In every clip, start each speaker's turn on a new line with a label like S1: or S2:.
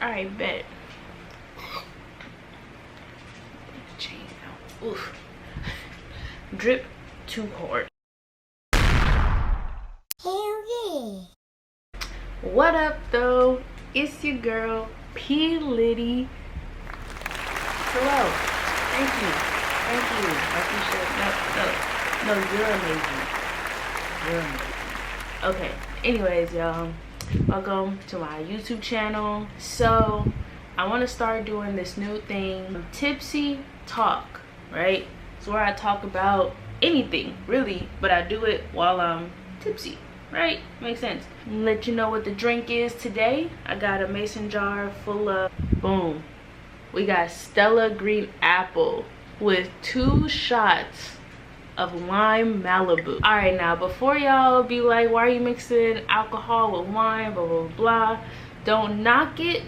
S1: Alright, bet. Chain out. Oof. Drip too hard.
S2: Hell yeah.
S1: What up though? It's your girl P Liddy. Hello. Thank you. I appreciate it. No, you're amazing. You're amazing. Okay. Anyways, y'all, welcome to my YouTube channel. So I want to start doing this new thing, Tipsy Talk, right? It's where I talk about anything really, but I do it while I'm tipsy, right? Makes sense. Let you know what the drink is today. I got a mason jar full of, boom, we got Stella Green Apple with 2 shots of lime Malibu. All right, now before y'all be like, why are you mixing alcohol with wine, blah blah blah, don't knock it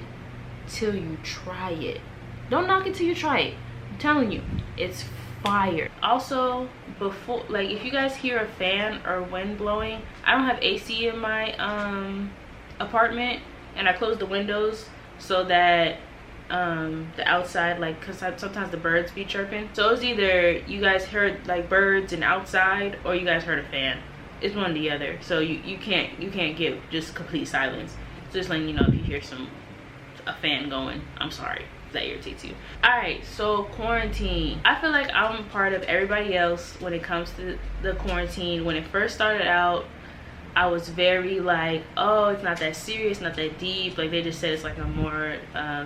S1: till you try it. Don't knock it till you try it. I'm telling you, it's fire. Also, before, like, if you guys hear a fan or wind blowing, I don't have AC in my apartment, and I close the windows so that the outside, like, because sometimes the birds be chirping, so it's either you guys heard like birds and outside, or you guys heard a fan. It's one or the other. So you can't get just complete silence. So just letting you know, if you hear a fan going, I'm sorry if that irritates you. All right, so quarantine. I feel like I'm part of everybody else when it comes to the quarantine. When it first started out, I was very like, oh, it's not that serious, not that deep. Like, they just said it's like a more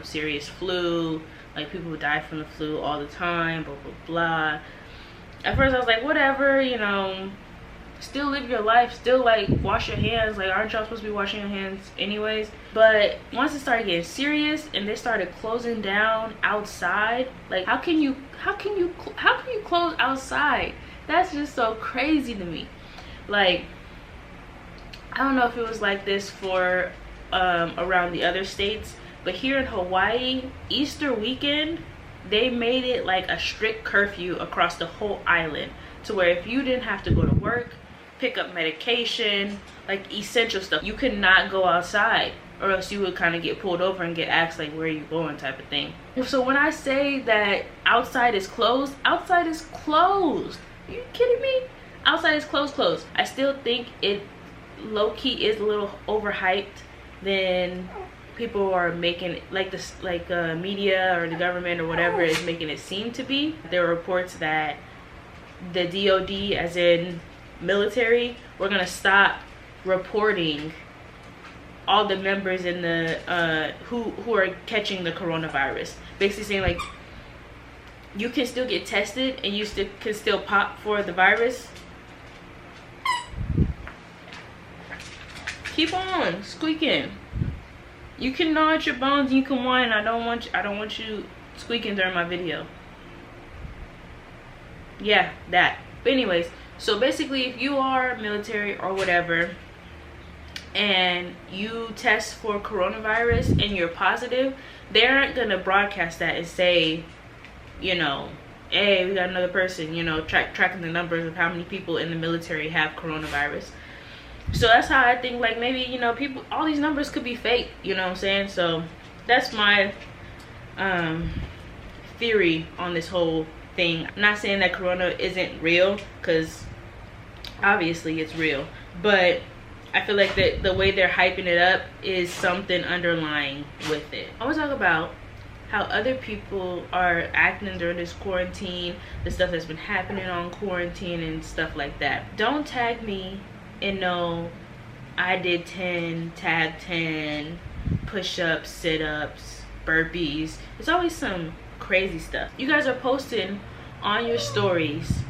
S1: serious flu. Like, people die from the flu all the time, blah, blah, blah. At first, I was like, whatever, you know, still live your life. Still, like, wash your hands. Like, aren't y'all supposed to be washing your hands anyways? But once it started getting serious and they started closing down outside, like, how can you close outside? That's just so crazy to me. Like, I don't know if it was like this for around the other states, but here in Hawaii, Easter weekend, they made it like a strict curfew across the whole island, to where if you didn't have to go to work, pick up medication, like essential stuff, you could not go outside, or else you would kind of get pulled over and get asked like, where are you going, type of thing. So when I say that outside is closed, outside is closed. Are you kidding me? Outside is closed. I still think it low-key is a little overhyped than people are making, like this, like media or the government or whatever is making it seem to be. There are reports that the DOD, as in military, we're gonna stop reporting all the members in the who are catching the coronavirus. Basically saying, like, you can still get tested and you can still pop for the virus. Keep on squeaking. You can gnaw at your bones and you can whine. I don't want you squeaking during my video. Yeah, that. But anyways, so basically, if you are military or whatever and you test for coronavirus and you're positive, they aren't gonna broadcast that and say, you know, hey, we got another person, you know, tracking the numbers of how many people in the military have coronavirus. So that's how I think, like, maybe, you know, people, all these numbers could be fake, you know what I'm saying? So that's my theory on this whole thing. I'm not saying that corona isn't real, because obviously it's real, but I feel like that the way they're hyping it up is something underlying with it. I want to talk about how other people are acting during this quarantine, the stuff that's been happening on quarantine and stuff like that. Don't tag me and know I did 10, tag 10, push-ups, sit-ups, burpees. It's always some crazy stuff. You guys are posting on your stories,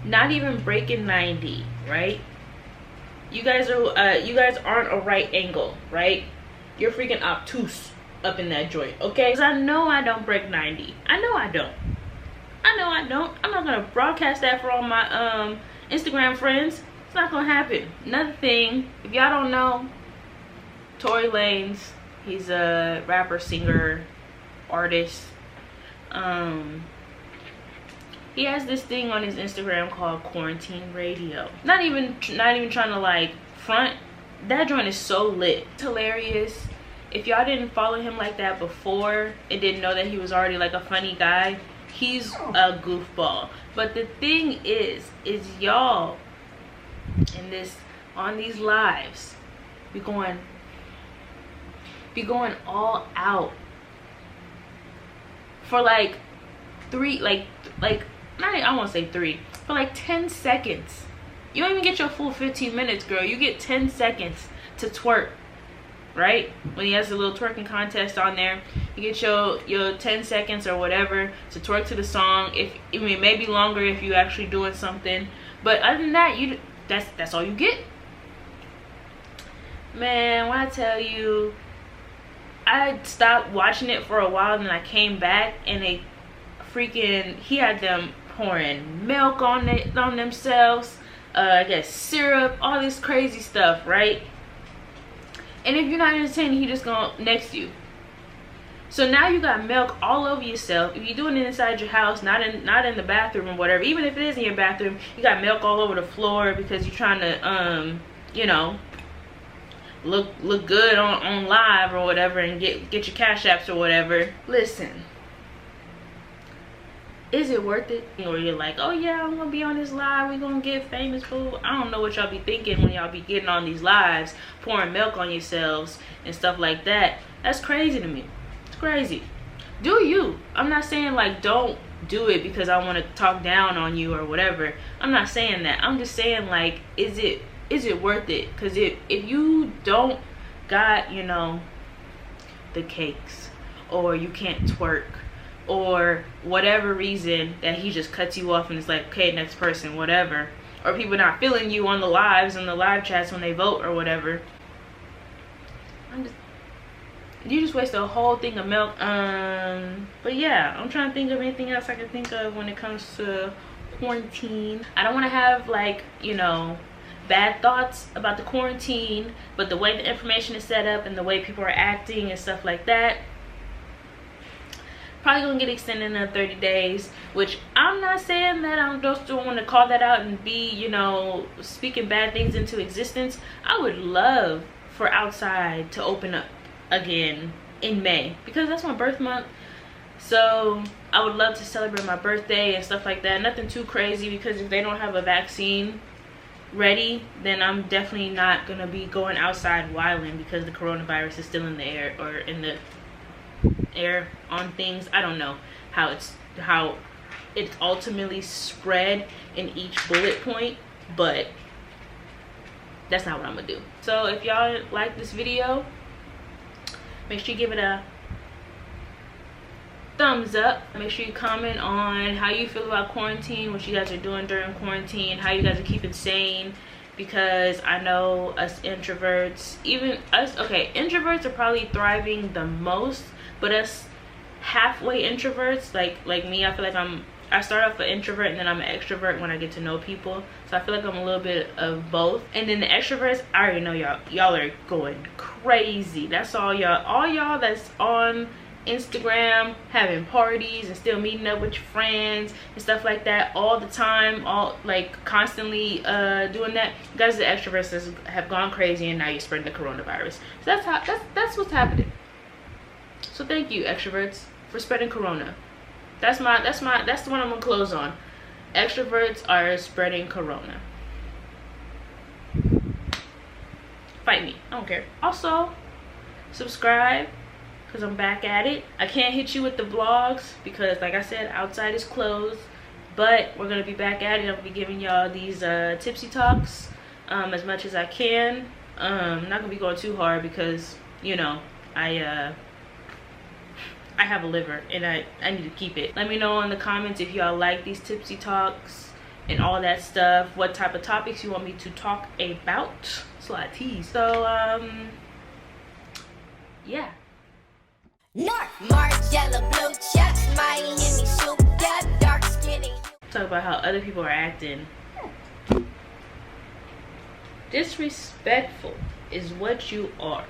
S1: not even breaking 90, right? You guys aren't a right angle, right? You're freaking obtuse up in that joint, okay? Because I know I don't break 90. I know I don't. I'm not gonna broadcast that for all my Instagram friends. It's not gonna happen. Another thing, if y'all don't know, Tory Lanez, he's a rapper, singer, artist. He has this thing on his Instagram called Quarantine Radio. Not even trying to like front. That joint is so lit. It's hilarious. if y'all didn't follow him like that before and didn't know that he was already like a funny guy, he's a goofball. But the thing is y'all in this, on these lives, be going all out for like I won't say 3, for like 10 seconds. You don't even get your full 15 minutes, girl. You get 10 seconds to twerk, right? When he has a little twerking contest on there, you get your 10 seconds or whatever to twerk to the song. I mean, maybe longer if you actually doing something, but other than that, that's all you get. Man, when I tell you, I stopped watching it for a while, and then I came back, and he had them pouring milk on themselves, I guess syrup, all this crazy stuff, right? And if you're not entertaining, he just gonna next you. So now you got milk all over yourself. If you're doing it inside your house, not in the bathroom or whatever, even if it is in your bathroom, you got milk all over the floor because you're trying to you know, look good on live or whatever, and get your cash apps or whatever. Listen, is it worth it? Or you're like, oh yeah, I'm gonna be on this live, we're gonna get famous, fool. I don't know what y'all be thinking when y'all be getting on these lives, pouring milk on yourselves and stuff like that. That's crazy to me. It's crazy. Do you. I'm not saying like don't do it because I want to talk down on you or whatever. I'm not saying that. I'm just saying, like, is it worth it? Because if you don't got, you know, the cakes, or you can't twerk, or whatever reason that he just cuts you off and it's like, okay, next person, whatever, or people not feeling you on the lives and the live chats when they vote or whatever, you just waste a whole thing of milk. But yeah, I'm trying to think of anything else I can think of when it comes to quarantine. I don't want to have, like, you know, bad thoughts about the quarantine, but the way the information is set up and the way people are acting and stuff like that, probably gonna get extended another 30 days, which I'm not saying that I'm just don't want to call that out and be, you know, speaking bad things into existence. I would love for outside to open up again in May, because that's my birth month. So I would love to celebrate my birthday and stuff like that. Nothing too crazy, because if they don't have a vaccine ready, then I'm definitely not gonna be going outside wilding, because the coronavirus is still in the air, or in the air on things. I don't know how it's ultimately spread in each bullet point, but that's not what I'm gonna do. So if y'all like this video, make sure you give it a thumbs up. Make sure you comment on how you feel about quarantine, what you guys are doing during quarantine, how you guys are keeping sane, because I know us introverts, even us, okay, introverts are probably thriving the most, but us halfway introverts, like me, I feel like I start off an introvert and then I'm an extrovert when I get to know people. So I feel like I'm a little bit of both. And then the extroverts, I already know y'all are going crazy. That's all y'all that's on Instagram having parties and still meeting up with your friends and stuff like that all the time, all like constantly doing that. You guys, the extroverts have gone crazy, and now you're spreading the coronavirus. So that's what's happening. So thank you, extroverts, for spreading corona. That's the one I'm gonna close on. Extroverts are spreading corona. Fight me, I don't care. Also, subscribe, because I'm back at it. I can't hit you with the vlogs because, like I said, outside is closed, but we're gonna be back at it. I'm gonna be giving y'all these tipsy talks as much as I can. I'm not gonna be going too hard because, you know, I have a liver and I need to keep it. Let me know in the comments if y'all like these tipsy talks and all that stuff, what type of topics you want me to talk about. It's a lot of tea. So yeah.
S2: North, Margiela, blue chucks, Miami, super dark skinny.
S1: Talk about how other people are acting. Disrespectful is what you are.